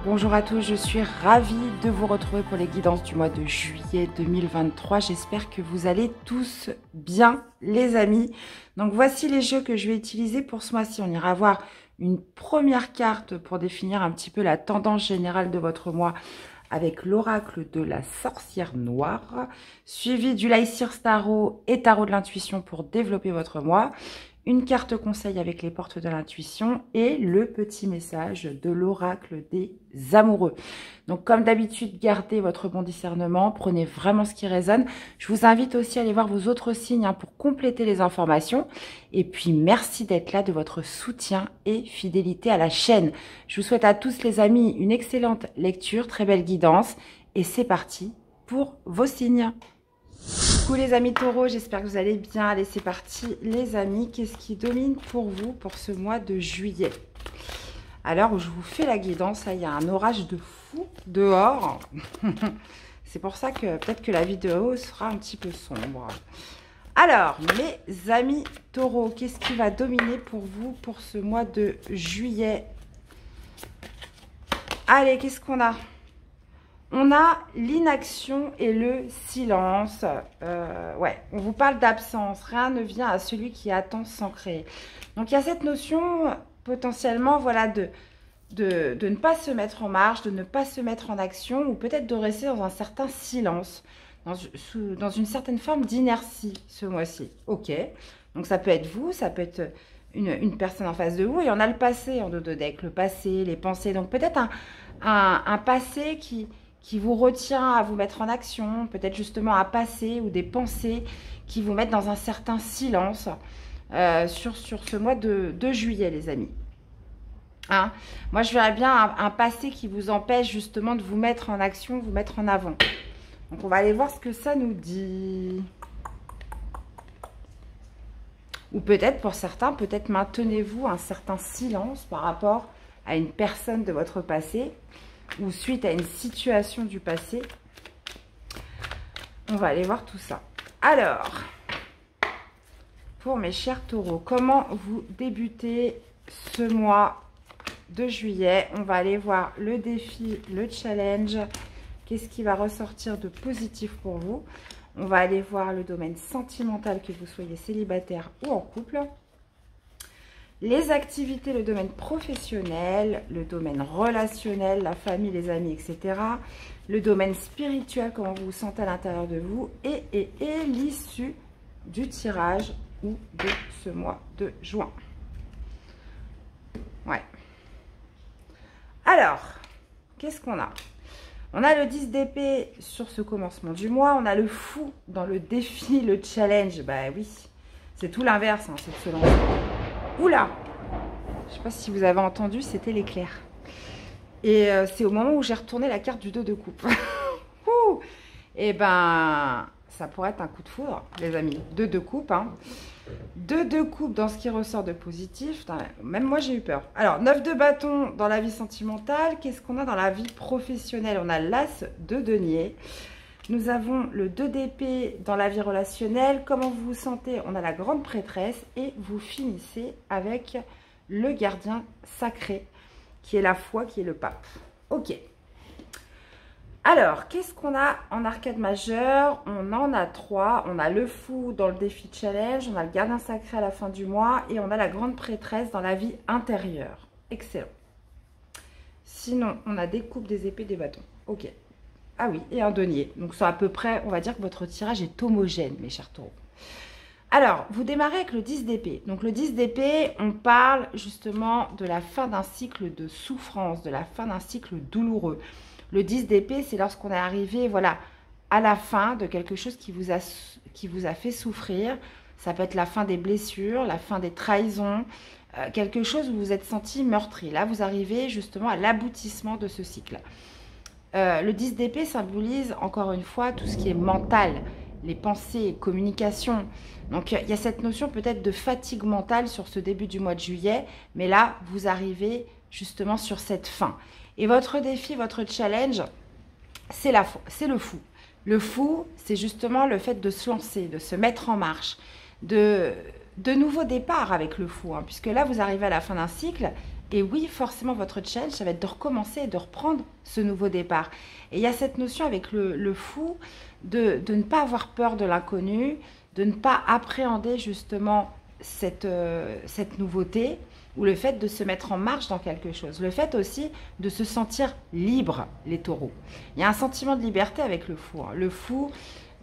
Bonjour à tous, je suis ravie de vous retrouver pour les guidances du mois de juillet 2023. J'espère que vous allez tous bien, les amis. Donc voici les jeux que je vais utiliser pour ce mois-ci. On ira voir une première carte pour définir un petit peu la tendance générale de votre mois avec l'oracle de la sorcière noire, suivi du Lycir Tarot et Tarot de l'intuition pour développer votre mois. Une carte conseil avec les portes de l'intuition et le petit message de l'oracle des amoureux. Donc comme d'habitude, gardez votre bon discernement, prenez vraiment ce qui résonne. Je vous invite aussi à aller voir vos autres signes pour compléter les informations. Et puis merci d'être là, de votre soutien et fidélité à la chaîne. Je vous souhaite à tous les amis une excellente lecture, très belle guidance. Et c'est parti pour vos signes. Coucou les amis taureaux, j'espère que vous allez bien. Allez, c'est parti les amis. Qu'est-ce qui domine pour vous pour ce mois de juillet? Alors, je vous fais la guidance, il y a un orage de fou dehors. C'est pour ça que peut-être que la vidéo sera un petit peu sombre. Alors, mes amis taureaux, qu'est-ce qui va dominer pour vous pour ce mois de juillet? Allez, qu'est-ce qu'on a? On a l'inaction et le silence. Ouais, on vous parle d'absence. Rien ne vient à celui qui attend sans créer. Donc, il y a cette notion potentiellement, voilà, de ne pas se mettre en marche, de ne pas se mettre en action ou peut-être de rester dans un certain silence, dans une certaine forme d'inertie ce mois-ci. Ok, donc ça peut être vous, ça peut être une personne en face de vous. Et on a le passé en dos de deck, le passé, les pensées. Donc, peut-être un passé qui vous retient à vous mettre en action, peut-être justement à passer ou des pensées qui vous mettent dans un certain silence sur ce mois de juillet, les amis. Hein? Moi, je verrais bien un passé qui vous empêche justement de vous mettre en action, vous mettre en avant. Donc, on va aller voir ce que ça nous dit. Ou peut-être, pour certains, peut-être maintenez-vous un certain silence par rapport à une personne de votre passé ou suite à une situation du passé. On va aller voir tout ça. Alors, pour mes chers taureaux, comment vous débutez ce mois de juillet? On va aller voir le défi, le challenge. Qu'est-ce qui va ressortir de positif pour vous? On va aller voir le domaine sentimental, que vous soyez célibataire ou en couple. Les activités, le domaine professionnel, le domaine relationnel, la famille, les amis, etc. Le domaine spirituel, comment vous vous sentez à l'intérieur de vous. Et l'issue du tirage ou de ce mois de juin. Ouais. Alors, qu'est-ce qu'on a? On a le 10 d'épée sur ce commencement du mois. On a le fou dans le défi, le challenge. Bah oui, c'est tout l'inverse, hein, c'est de se lancer. Oula! Je ne sais pas si vous avez entendu, c'était l'éclair. Et c'est au moment où j'ai retourné la carte du 2 de coupe. Et ben, ça pourrait être un coup de foudre, les amis. 2 de coupe, hein. 2 de coupe dans ce qui ressort de positif. Putain, même moi, j'ai eu peur. Alors, 9 de bâton dans la vie sentimentale. Qu'est-ce qu'on a dans la vie professionnelle? On a l'as de denier. Nous avons le 2 d'épée dans la vie relationnelle. Comment vous vous sentez? On a la grande prêtresse. Et vous finissez avec le gardien sacré, qui est la foi, qui est le pape. Ok. Alors, qu'est-ce qu'on a en arcade majeur? On en a 3. On a le fou dans le défi challenge. On a le gardien sacré à la fin du mois. Et on a la grande prêtresse dans la vie intérieure. Excellent. Sinon, on a des coupes, des épées, des bâtons. Ok. Ah oui, et un denier. Donc, c'est à peu près, on va dire que votre tirage est homogène, mes chers taureaux. Alors, vous démarrez avec le 10 d'épée. Donc, le 10 d'épée, on parle justement de la fin d'un cycle de souffrance, de la fin d'un cycle douloureux. Le 10 d'épée, c'est lorsqu'on est arrivé, voilà, à la fin de quelque chose qui vous a fait souffrir. Ça peut être la fin des blessures, la fin des trahisons, quelque chose où vous vous êtes senti meurtri. Là, vous arrivez justement à l'aboutissement de ce cycle. Le 10 d'épée symbolise, encore une fois, tout ce qui est mental, les pensées, communication. Donc, il y a cette notion peut-être de fatigue mentale sur ce début du mois de juillet. Mais là, vous arrivez justement sur cette fin. Et votre défi, votre challenge, c'est le fou. Le fou, c'est justement le fait de se lancer, de se mettre en marche, de nouveaux départs avec le fou. Hein, puisque là, vous arrivez à la fin d'un cycle Et oui, forcément, votre challenge, ça va être de recommencer et de reprendre ce nouveau départ. Et il y a cette notion avec le fou de ne pas avoir peur de l'inconnu, de ne pas appréhender justement cette nouveauté, ou le fait de se mettre en marche dans quelque chose. Le fait aussi de se sentir libre, les taureaux. Il y a un sentiment de liberté avec le fou. Le fou,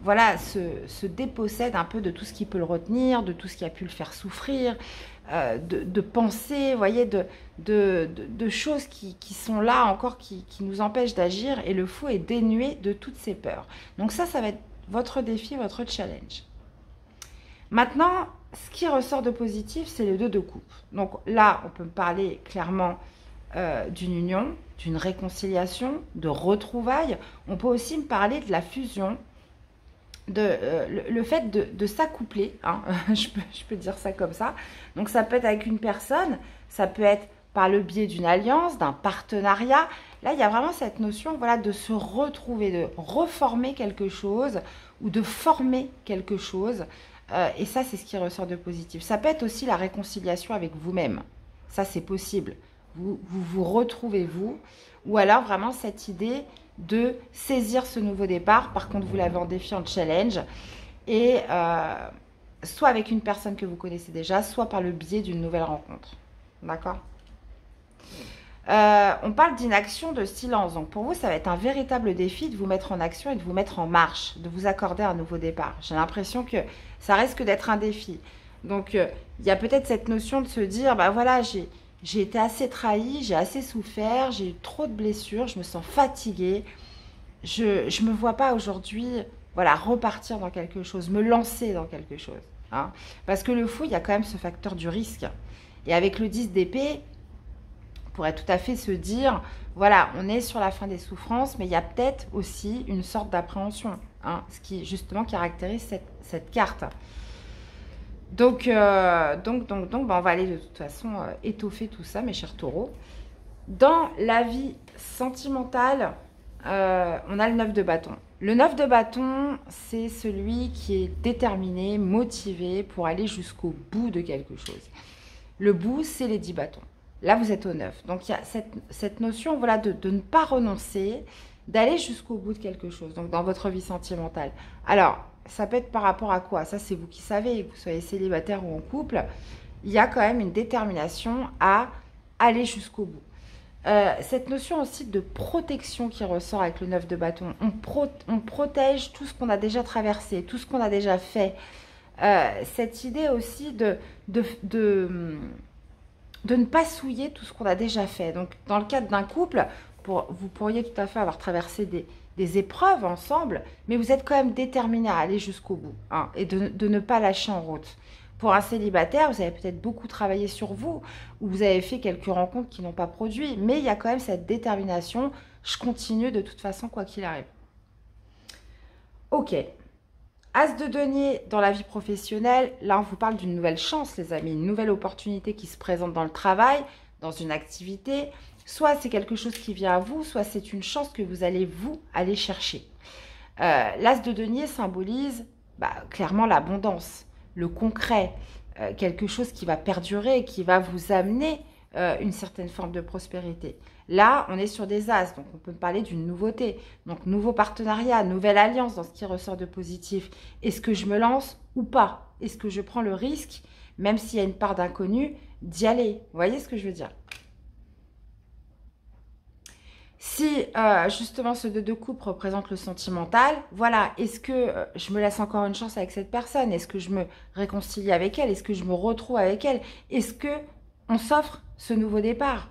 voilà, se dépossède un peu de tout ce qui peut le retenir, de tout ce qui a pu le faire souffrir, de pensées, vous voyez, de choses qui sont là encore, qui nous empêchent d'agir. Et le fou est dénué de toutes ces peurs. Donc ça va être votre défi, votre challenge. Maintenant, ce qui ressort de positif, c'est le 2 de coupe. Donc là, on peut parler clairement d'une union, d'une réconciliation, de retrouvailles. On peut aussi me parler de la fusion, le fait de s'accoupler, hein, je peux dire ça comme ça. Donc ça peut être avec une personne, ça peut être par le biais d'une alliance, d'un partenariat. Là, il y a vraiment cette notion, voilà, de se retrouver, de reformer quelque chose ou de former quelque chose. Et ça, c'est ce qui ressort de positif. Ça peut être aussi la réconciliation avec vous-même. Ça, c'est possible. Vous retrouvez vous. Ou alors, vraiment, cette idée de saisir ce nouveau départ. Par contre, vous l'avez en défi, en challenge. Et soit avec une personne que vous connaissez déjà, soit par le biais d'une nouvelle rencontre. D'accord ? On parle d'inaction, de silence. Donc pour vous, ça va être un véritable défi de vous mettre en action et de vous mettre en marche, de vous accorder un nouveau départ. J'ai l'impression que ça risque d'être un défi. Donc il y a peut-être cette notion de se dire, bah voilà, j'ai été assez trahi, j'ai assez souffert, j'ai eu trop de blessures, je me sens fatiguée. Je me vois pas aujourd'hui, voilà, repartir dans quelque chose, me lancer dans quelque chose. Hein. Parce que le fou, il y a quand même ce facteur du risque. Et avec le 10 d'épée, pourrait tout à fait se dire, voilà, on est sur la fin des souffrances, mais il y a peut-être aussi une sorte d'appréhension, hein, ce qui justement caractérise cette carte. Donc, bah, on va aller de toute façon étoffer tout ça, mes chers taureaux. Dans la vie sentimentale, on a le 9 de bâton. Le 9 de bâton, c'est celui qui est déterminé, motivé pour aller jusqu'au bout de quelque chose. Le bout, c'est les 10 bâtons. Là, vous êtes au 9. Donc, il y a cette notion, voilà, de ne pas renoncer, d'aller jusqu'au bout de quelque chose, donc dans votre vie sentimentale. Alors, ça peut être par rapport à quoi? Ça, c'est vous qui savez, que vous soyez célibataire ou en couple. Il y a quand même une détermination à aller jusqu'au bout. Cette notion aussi de protection qui ressort avec le 9 de bâton. On protège tout ce qu'on a déjà traversé, tout ce qu'on a déjà fait. Cette idée aussi de ne pas souiller tout ce qu'on a déjà fait. Donc, dans le cadre d'un couple, vous pourriez tout à fait avoir traversé des épreuves ensemble, mais vous êtes quand même déterminé à aller jusqu'au bout, hein, et de ne pas lâcher en route. Pour un célibataire, vous avez peut-être beaucoup travaillé sur vous, ou vous avez fait quelques rencontres qui n'ont pas produit, mais il y a quand même cette détermination, je continue de toute façon quoi qu'il arrive. Ok. As de denier dans la vie professionnelle, là on vous parle d'une nouvelle chance les amis, une nouvelle opportunité qui se présente dans le travail, dans une activité. Soit c'est quelque chose qui vient à vous, soit c'est une chance que vous allez aller chercher. L'as de denier symbolise clairement l'abondance, le concret, quelque chose qui va perdurer, qui va vous amener une certaine forme de prospérité. Là, on est sur des as, donc on peut parler d'une nouveauté. Donc, nouveau partenariat, nouvelle alliance dans ce qui ressort de positif. Est-ce que je me lance ou pas? Est-ce que je prends le risque, même s'il y a une part d'inconnu, d'y aller? Vous voyez ce que je veux dire? Si justement ce 2 de coupe représente le sentimental, voilà, est-ce que je me laisse encore une chance avec cette personne? Est-ce que je me réconcilie avec elle? Est-ce que je me retrouve avec elle? Est-ce que on s'offre ce nouveau départ?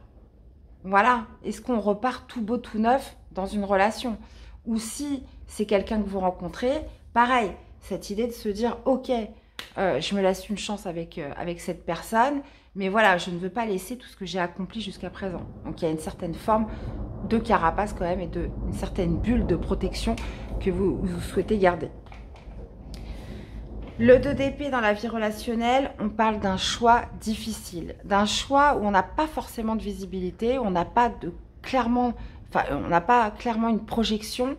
Voilà, est-ce qu'on repart tout beau, tout neuf dans une relation? Ou si c'est quelqu'un que vous rencontrez, pareil, cette idée de se dire, ok, je me laisse une chance avec cette personne, mais voilà, je ne veux pas laisser tout ce que j'ai accompli jusqu'à présent. Donc il y a une certaine forme de carapace quand même et une certaine bulle de protection que vous souhaitez garder. Le 2 d'épée dans la vie relationnelle, on parle d'un choix difficile, d'un choix où on n'a pas forcément de visibilité, on n'a pas clairement une projection,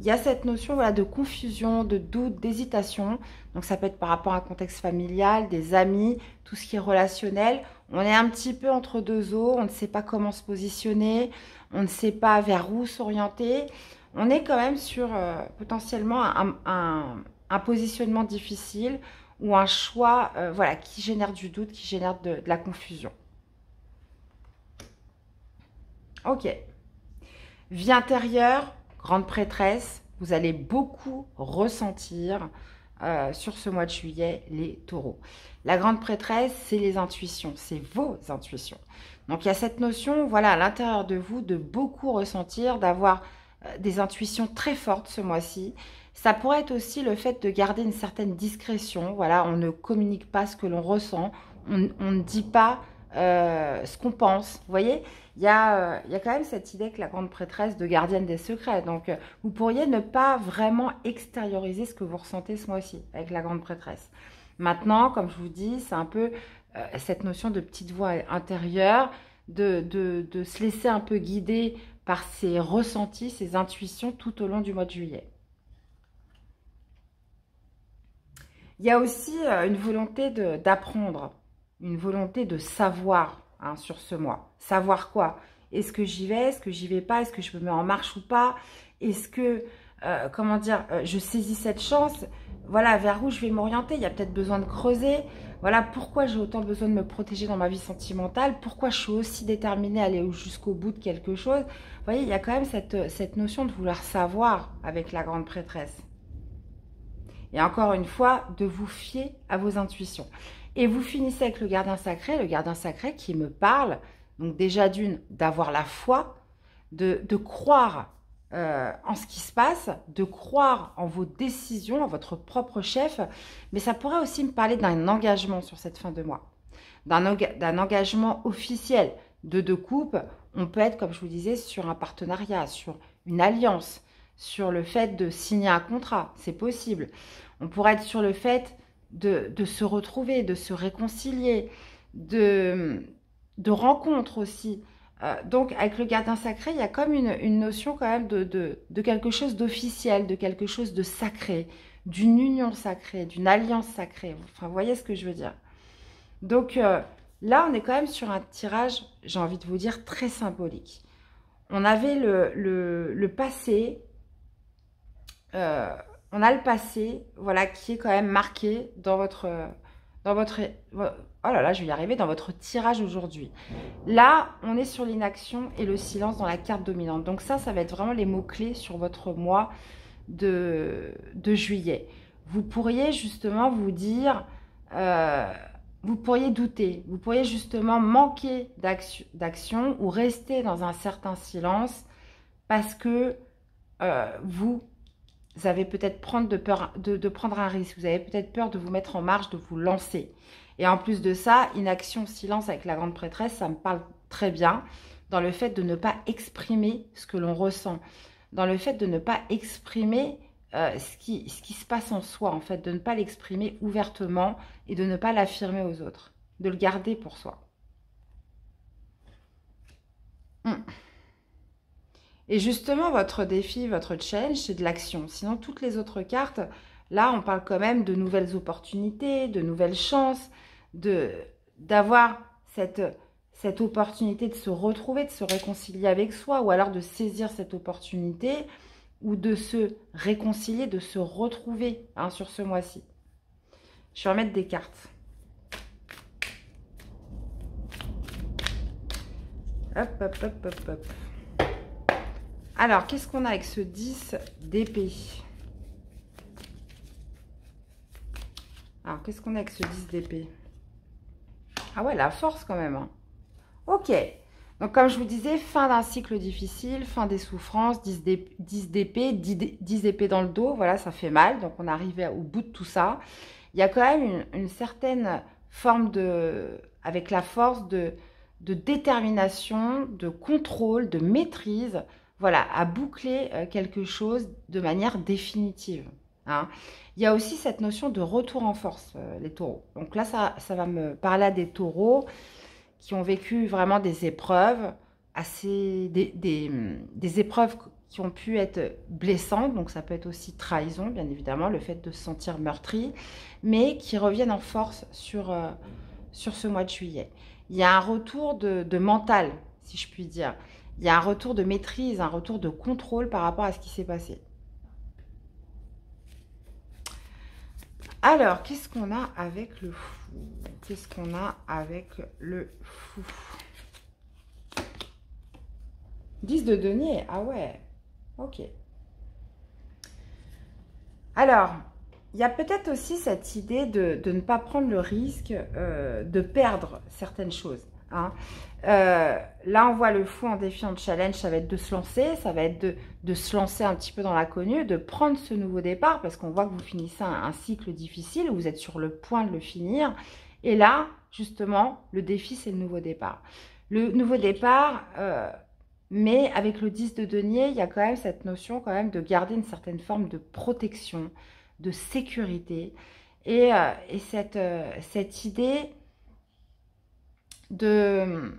il y a cette notion voilà, de confusion, de doute, d'hésitation. Donc ça peut être par rapport à un contexte familial, des amis, tout ce qui est relationnel. On est un petit peu entre deux eaux, on ne sait pas comment se positionner, on ne sait pas vers où s'orienter. On est quand même sur potentiellement un positionnement difficile ou un choix voilà, qui génère du doute, qui génère de la confusion. Ok. Vie intérieure, grande prêtresse, vous allez beaucoup ressentir sur ce mois de juillet les taureaux. La grande prêtresse, c'est les intuitions, c'est vos intuitions. Donc il y a cette notion, voilà, à l'intérieur de vous, de beaucoup ressentir, d'avoir des intuitions très fortes ce mois-ci. Ça pourrait être aussi le fait de garder une certaine discrétion. Voilà, on ne communique pas ce que l'on ressent, on ne dit pas ce qu'on pense. Vous voyez, il y a quand même cette idée que la grande prêtresse de gardienne des secrets. Donc, vous pourriez ne pas vraiment extérioriser ce que vous ressentez ce mois-ci avec la grande prêtresse. Maintenant, comme je vous dis, c'est un peu cette notion de petite voix intérieure, de se laisser un peu guider par ses ressentis, ses intuitions tout au long du mois de juillet. Il y a aussi une volonté d'apprendre, une volonté de savoir sur ce mois. Savoir quoi? Est-ce que j'y vais? Est-ce que j'y vais pas? Est-ce que je me mets en marche ou pas? Est-ce que, comment dire, je saisis cette chance? Voilà, vers où je vais m'orienter? Il y a peut-être besoin de creuser. Voilà, pourquoi j'ai autant besoin de me protéger dans ma vie sentimentale? Pourquoi je suis aussi déterminée à aller jusqu'au bout de quelque chose? Vous voyez, il y a quand même cette notion de vouloir savoir avec la grande prêtresse. Et encore une fois, de vous fier à vos intuitions. Et vous finissez avec le gardien sacré qui me parle, donc déjà d'une, d'avoir la foi, de croire en ce qui se passe, de croire en vos décisions, en votre propre chef, mais ça pourrait aussi me parler d'un engagement sur cette fin de mois, d'un engagement officiel de deux coupes. On peut être, comme je vous disais, sur un partenariat, sur une alliance, sur le fait de signer un contrat, c'est possible. On pourrait être sur le fait de se retrouver, de se réconcilier, de rencontres aussi. Donc, avec le gardien sacré, il y a comme une notion quand même de quelque chose d'officiel, de quelque chose de sacré, d'une union sacrée, d'une alliance sacrée. Enfin, vous voyez ce que je veux dire. Donc, là, on est quand même sur un tirage, j'ai envie de vous dire, très symbolique. On avait le passé... on a le passé, voilà, qui est quand même marqué dans votre oh là là, je vais y arriver, dans votre tirage aujourd'hui. Là, on est sur l'inaction et le silence dans la carte dominante. Donc ça va être vraiment les mots-clés sur votre mois de juillet. Vous pourriez justement vous dire, vous pourriez douter, vous pourriez justement manquer d'action ou rester dans un certain silence parce que vous avez peut-être peur de prendre un risque. Vous avez peut-être peur de vous mettre en marche, de vous lancer. Et en plus de ça, inaction, silence avec la grande prêtresse, ça me parle très bien dans le fait de ne pas exprimer ce que l'on ressent. Dans le fait de ne pas exprimer ce qui se passe en soi, en fait. De ne pas l'exprimer ouvertement et de ne pas l'affirmer aux autres. De le garder pour soi. Et justement, votre défi, votre challenge, c'est de l'action. Sinon, toutes les autres cartes, là, on parle quand même de nouvelles opportunités, de nouvelles chances, d'avoir cette opportunité de se retrouver, de se réconcilier avec soi, ou alors de saisir cette opportunité, ou de se réconcilier, de se retrouver sur ce mois-ci. Je vais remettre des cartes. Hop, hop, hop, hop, hop. Alors, qu'est-ce qu'on a avec ce 10 d'épée? Alors, qu'est-ce qu'on a avec ce 10 d'épée? Ah ouais, la force quand même. Ok. Donc, comme je vous disais, fin d'un cycle difficile, fin des souffrances, 10 d'épée, 10 épées dans le dos. Voilà, ça fait mal. Donc, on arrive au bout de tout ça. Il y a quand même une certaine forme avec la force de détermination, de contrôle, de maîtrise. Voilà, à boucler quelque chose de manière définitive. Il y a aussi cette notion de retour en force, les taureaux. Donc là, ça va me parler à des taureaux qui ont vécu vraiment des épreuves, des épreuves qui ont pu être blessantes, donc ça peut être aussi trahison, bien évidemment, le fait de se sentir meurtri, mais qui reviennent en force sur ce mois de juillet. Il y a un retour de mental, si je puis dire. Il y a un retour de maîtrise, un retour de contrôle par rapport à ce qui s'est passé. Alors, qu'est-ce qu'on a avec le fou? Qu'est-ce qu'on a avec le fou? 10 de denier, ah ouais, ok. Alors, il y a peut-être aussi cette idée de ne pas prendre le risque de perdre certaines choses. Hein. Là, on voit le fou en défi, en challenge, ça va être de se lancer, ça va être de se lancer un petit peu dans l'inconnu, de prendre ce nouveau départ, parce qu'on voit que vous finissez un cycle difficile, vous êtes sur le point de le finir. Et là, justement, le défi, c'est le nouveau départ. Le nouveau départ, mais avec le 10 de denier, il y a quand même cette notion quand même de garder une certaine forme de protection, de sécurité, et cette idée de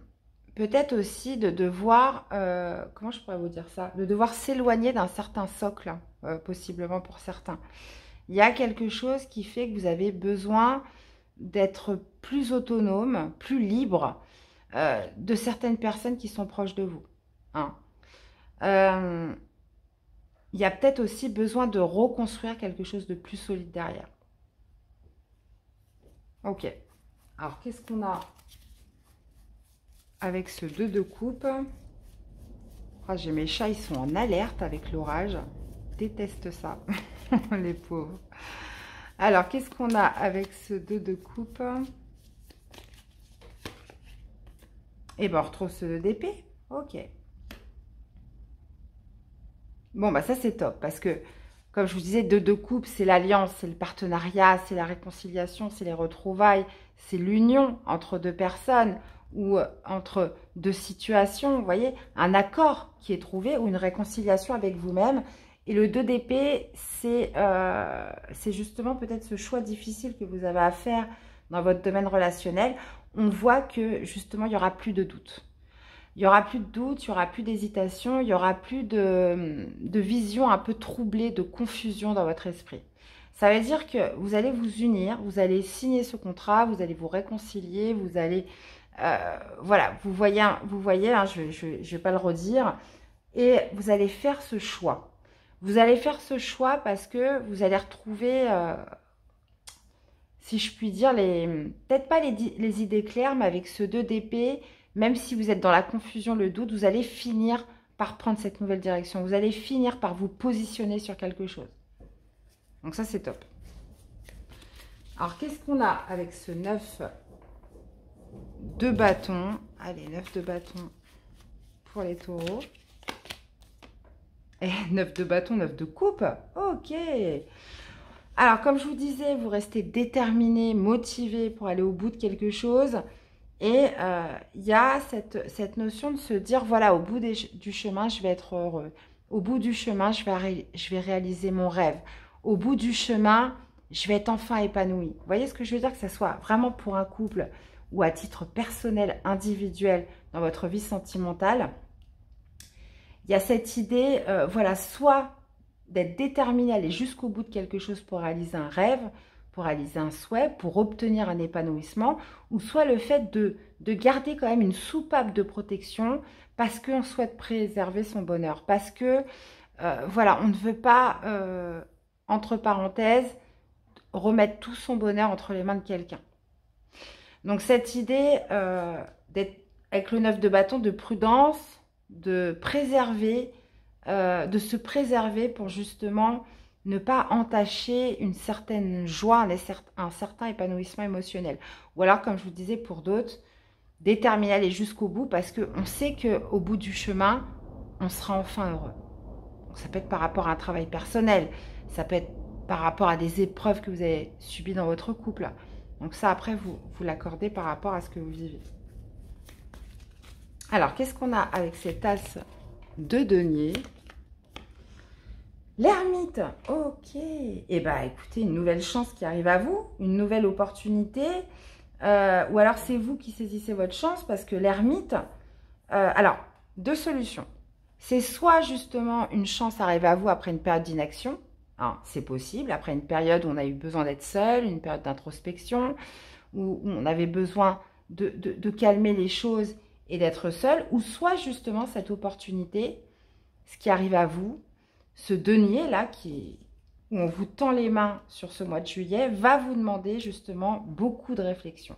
peut-être aussi de devoir, comment je pourrais vous dire ça, de devoir s'éloigner d'un certain socle, possiblement pour certains. Il y a quelque chose qui fait que vous avez besoin d'être plus autonome, plus libre de certaines personnes qui sont proches de vous. Hein. Il y a peut-être aussi besoin de reconstruire quelque chose de plus solide derrière. Ok. Alors, qu'est-ce qu'on a avec ce 2 de coupe? Ah, j'ai mes chats, ils sont en alerte avec l'orage. Déteste ça, les pauvres. Alors, qu'est-ce qu'on a avec ce 2 de coupe? Et ben, on retrouve ce 2 d'épée. Ok. Bon, bah ça, c'est top. Parce que, comme je vous disais, 2 de coupe, c'est l'alliance, c'est le partenariat, c'est la réconciliation, c'est les retrouvailles, c'est l'union entre deux personnes ou entre deux situations. Vous voyez, un accord qui est trouvé ou une réconciliation avec vous-même. Et le 2 d'épée, c'est justement peut-être ce choix difficile que vous avez à faire dans votre domaine relationnel. On voit que justement, il n'y aura plus de doute. Il n'y aura plus de doute, il n'y aura plus d'hésitation, il n'y aura plus de vision un peu troublée, de confusion dans votre esprit. Ça veut dire que vous allez vous unir, vous allez signer ce contrat, vous allez vous réconcilier, vous allez... voilà, vous voyez hein, je ne vais pas le redire. Et vous allez faire ce choix. Vous allez faire ce choix parce que vous allez retrouver, si je puis dire, peut-être pas les idées claires, mais avec ce 2 d'épée, même si vous êtes dans la confusion, le doute, vous allez finir par prendre cette nouvelle direction. Vous allez finir par vous positionner sur quelque chose. Donc ça, c'est top. Alors, qu'est-ce qu'on a avec ce 9 de bâton? Allez, 9 de bâton pour les taureaux. Et 9 de bâton, 9 de coupe. Ok. Alors, comme je vous disais, vous restez déterminé, motivé pour aller au bout de quelque chose. Et il y a cette notion de se dire, voilà, au bout du chemin, je vais être heureux. Au bout du chemin, je vais réaliser mon rêve. Au bout du chemin, je vais être enfin épanouie. Vous voyez ce que je veux dire? Que ce soit vraiment pour un couple ou à titre personnel, individuel, dans votre vie sentimentale. Il y a cette idée, voilà, soit d'être déterminé à aller jusqu'au bout de quelque chose pour réaliser un rêve, pour réaliser un souhait, pour obtenir un épanouissement, ou soit le fait de garder quand même une soupape de protection parce qu'on souhaite préserver son bonheur, parce que, voilà, on ne veut pas, entre parenthèses, remettre tout son bonheur entre les mains de quelqu'un. Donc cette idée d'être avec le 9 de bâton, de prudence, de préserver, de se préserver pour justement ne pas entacher une certaine joie, un certain épanouissement émotionnel. Ou alors, comme je vous disais, pour d'autres, déterminer à aller jusqu'au bout parce qu'on sait qu'au bout du chemin, on sera enfin heureux. Donc, ça peut être par rapport à un travail personnel, ça peut être par rapport à des épreuves que vous avez subies dans votre couple. Donc ça, après, vous l'accordez par rapport à ce que vous vivez. Alors, qu'est-ce qu'on a avec cette as de denier? L'ermite, ok. Eh bien, écoutez, une nouvelle chance qui arrive à vous, une nouvelle opportunité. Ou alors, c'est vous qui saisissez votre chance parce que l'ermite... alors, deux solutions. C'est soit justement une chance arrivée à vous après une période d'inaction, hein, c'est possible, après une période où on a eu besoin d'être seul, une période d'introspection, où on avait besoin de calmer les choses et d'être seul, ou soit justement cette opportunité, ce qui arrive à vous, ce denier là où on vous tend les mains sur ce mois de juillet, va vous demander justement beaucoup de réflexion.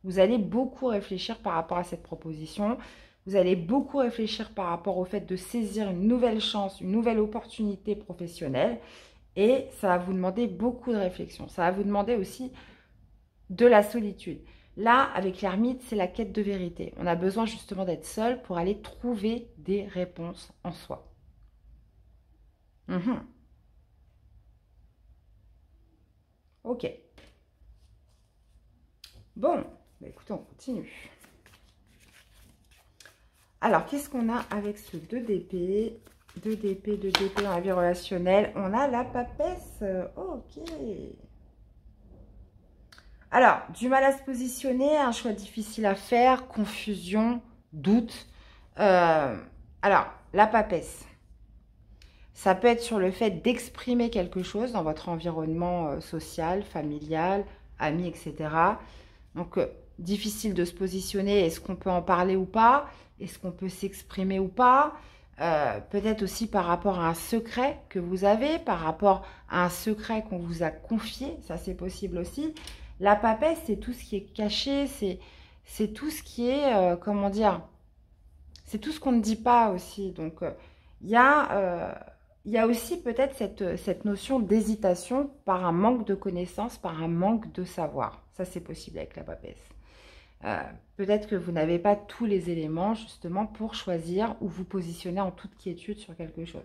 Vous allez beaucoup réfléchir par rapport à cette proposition. Vous allez beaucoup réfléchir par rapport au fait de saisir une nouvelle chance, une nouvelle opportunité professionnelle. Et ça va vous demander beaucoup de réflexion. Ça va vous demander aussi de la solitude. Là, avec l'ermite, c'est la quête de vérité. On a besoin justement d'être seul pour aller trouver des réponses en soi. Ok. Bon, bah écoutez, on continue. Alors, qu'est-ce qu'on a avec ce 2 d'épée? 2 d'épée, 2 d'épée dans la vie relationnelle. On a la papesse. Ok. Alors, du mal à se positionner, un choix difficile à faire, confusion, doute. Alors, la papesse. Ça peut être sur le fait d'exprimer quelque chose dans votre environnement social, familial, ami, etc. Donc, difficile de se positionner. Est-ce qu'on peut en parler ou pas? Est-ce qu'on peut s'exprimer ou pas? Peut-être aussi par rapport à un secret que vous avez, par rapport à un secret qu'on vous a confié. Ça, c'est possible aussi. La papesse, c'est tout ce qui est caché. C'est tout ce qui est, comment dire? C'est tout ce qu'on ne dit pas aussi. Donc, il y a aussi peut-être cette notion d'hésitation par un manque de connaissances, par un manque de savoir. Ça, c'est possible avec la papesse. Peut-être que vous n'avez pas tous les éléments justement pour choisir ou vous positionner en toute quiétude sur quelque chose.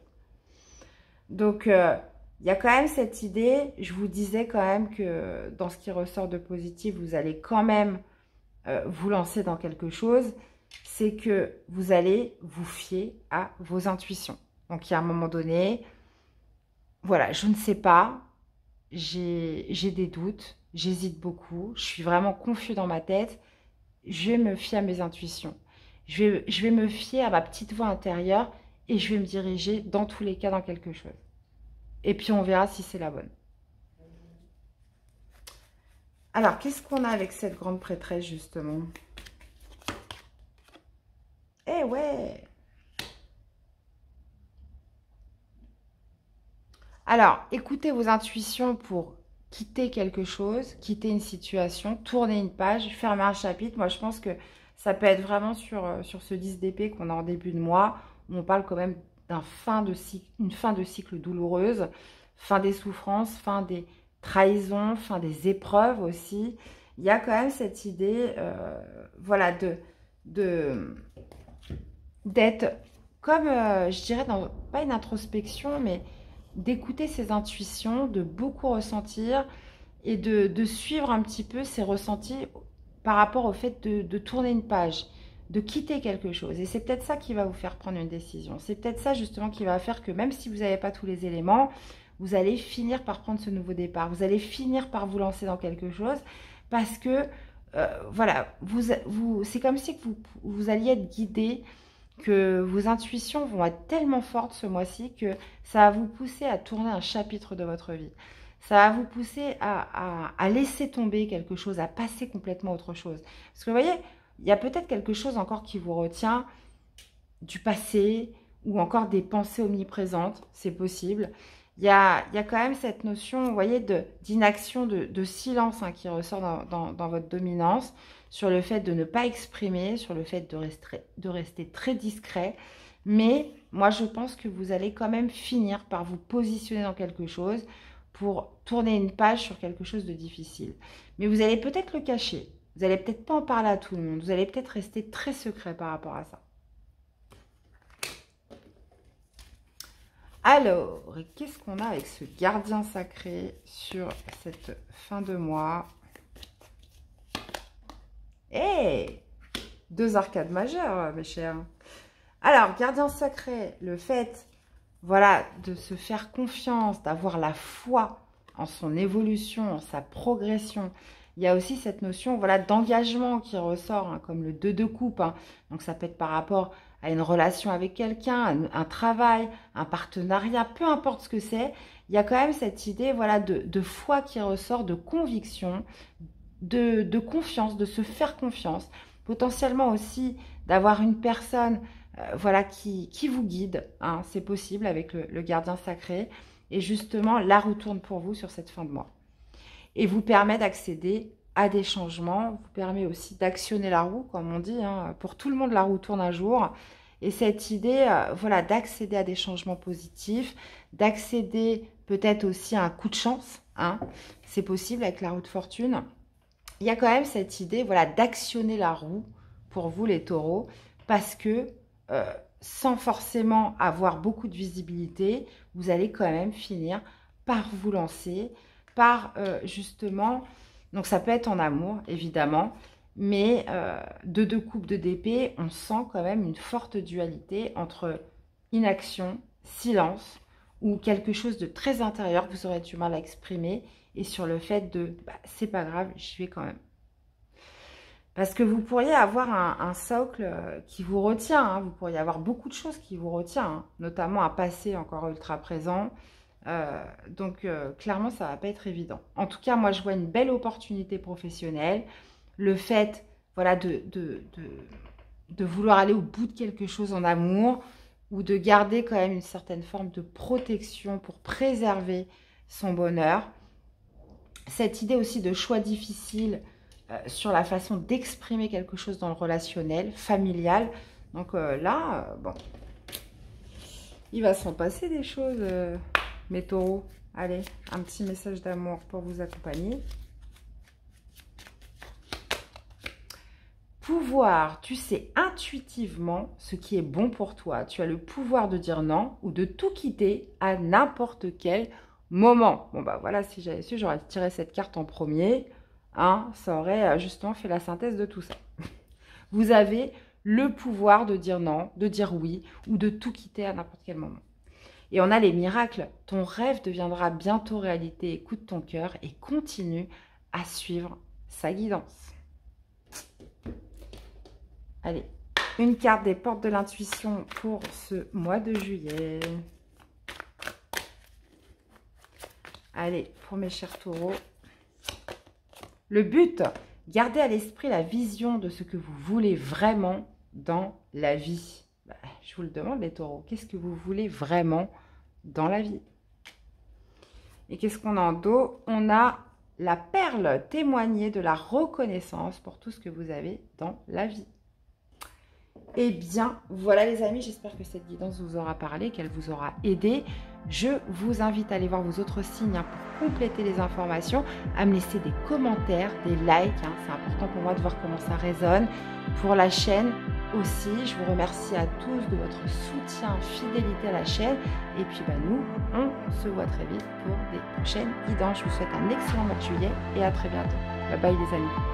Donc, il y a quand même cette idée, je vous disais quand même que dans ce qui ressort de positif, vous allez quand même vous lancer dans quelque chose, c'est que vous allez vous fier à vos intuitions. Donc, il y a un moment donné, voilà, je ne sais pas, j'ai des doutes, j'hésite beaucoup, je suis vraiment confus dans ma tête, je vais me fier à mes intuitions. Je vais me fier à ma petite voix intérieure et je vais me diriger dans tous les cas dans quelque chose. Et puis, on verra si c'est la bonne. Alors, qu'est-ce qu'on a avec cette grande prêtresse, justement? Eh ouais! Alors, écoutez vos intuitions pour quitter quelque chose, quitter une situation, tourner une page, fermer un chapitre. Moi, je pense que ça peut être vraiment sur ce 10 d'épée qu'on a en début de mois, où on parle quand même d'une fin de cycle douloureuse, fin des souffrances, fin des trahisons, fin des épreuves aussi. Il y a quand même cette idée, voilà, d'être comme, je dirais, pas une introspection, mais d'écouter ses intuitions, de beaucoup ressentir et de suivre un petit peu ses ressentis par rapport au fait de tourner une page, de quitter quelque chose. Et c'est peut-être ça qui va vous faire prendre une décision. C'est peut-être ça justement qui va faire que même si vous n'avez pas tous les éléments, vous allez finir par prendre ce nouveau départ. Vous allez finir par vous lancer dans quelque chose parce que, voilà, c'est comme si vous alliez être guidé, que vos intuitions vont être tellement fortes ce mois-ci que ça va vous pousser à tourner un chapitre de votre vie. Ça va vous pousser à laisser tomber quelque chose, à passer complètement à autre chose. Parce que vous voyez, il y a peut-être quelque chose encore qui vous retient du passé ou encore des pensées omniprésentes, c'est possible. Il y a quand même cette notion, vous voyez, d'inaction, de silence hein, qui ressort dans votre dominance, sur le fait de ne pas exprimer, sur le fait de rester très discret. Mais moi, je pense que vous allez quand même finir par vous positionner dans quelque chose pour tourner une page sur quelque chose de difficile. Mais vous allez peut-être le cacher. Vous n'allez peut-être pas en parler à tout le monde. Vous allez peut-être rester très secret par rapport à ça. Alors, qu'est-ce qu'on a avec ce gardien sacré sur cette fin de mois? Eh, 2 arcades majeures, mes chers. Alors, gardien sacré, le fait, voilà, de se faire confiance, d'avoir la foi en son évolution, en sa progression, il y a aussi cette notion, voilà, d'engagement qui ressort, hein, comme le 2 de coupe. Hein. Donc, ça peut être par rapport à une relation avec quelqu'un, un travail, un partenariat, peu importe ce que c'est. Il y a quand même cette idée, voilà, de foi qui ressort, de conviction, de confiance, de se faire confiance. Potentiellement aussi d'avoir une personne voilà, qui vous guide. Hein, c'est possible avec le gardien sacré. Et justement, la roue tourne pour vous sur cette fin de mois. Et vous permet d'accéder à des changements. Vous permet aussi d'actionner la roue, comme on dit. Hein. Pour tout le monde, la roue tourne un jour. Et cette idée, voilà, d'accéder à des changements positifs, d'accéder peut-être aussi à un coup de chance. Hein. C'est possible avec la roue de fortune. Il y a quand même cette idée, voilà, d'actionner la roue pour vous, les taureaux, parce que sans forcément avoir beaucoup de visibilité, vous allez quand même finir par vous lancer, par justement, donc ça peut être en amour, évidemment, mais de 2 coupes de d'épée, on sent quand même une forte dualité entre inaction, silence, ou quelque chose de très intérieur que vous aurez du mal à exprimer, et sur le fait de, bah, c'est pas grave, j'y vais quand même. Parce que vous pourriez avoir un socle qui vous retient, hein. Vous pourriez avoir beaucoup de choses qui vous retient, hein. Notamment un passé encore ultra présent. Donc, clairement, ça ne va pas être évident. En tout cas, moi, je vois une belle opportunité professionnelle. Le fait, voilà, de vouloir aller au bout de quelque chose en amour ou de garder quand même une certaine forme de protection pour préserver son bonheur. Cette idée aussi de choix difficile sur la façon d'exprimer quelque chose dans le relationnel, familial. Donc là, bon, il va s'en passer des choses, mes taureaux. Allez, un petit message d'amour pour vous accompagner. Pouvoir, tu sais intuitivement ce qui est bon pour toi. Tu as le pouvoir de dire non ou de tout quitter à n'importe quel moment. Bon, bah voilà, si j'avais su, j'aurais tiré cette carte en premier. Hein, ça aurait justement fait la synthèse de tout ça. Vous avez le pouvoir de dire non, de dire oui ou de tout quitter à n'importe quel moment. Et on a les miracles. Ton rêve deviendra bientôt réalité. Écoute ton cœur et continue à suivre sa guidance. Allez, une carte des portes de l'intuition pour ce mois de juillet. Allez, pour mes chers taureaux. Le but, gardez à l'esprit la vision de ce que vous voulez vraiment dans la vie. Bah, je vous le demande, les taureaux. Qu'est-ce que vous voulez vraiment dans la vie? Et qu'est-ce qu'on a en dos? On a la perle, témoigner de la reconnaissance pour tout ce que vous avez dans la vie. Eh bien, voilà les amis, j'espère que cette guidance vous aura parlé, qu'elle vous aura aidé. Je vous invite à aller voir vos autres signes hein, pour compléter les informations, à me laisser des commentaires, des likes. Hein, c'est important pour moi de voir comment ça résonne. Pour la chaîne aussi, je vous remercie à tous de votre soutien, fidélité à la chaîne. Et puis, bah, nous, on se voit très vite pour des prochaines guidances. Je vous souhaite un excellent mois de juillet et à très bientôt. Bye bye les amis.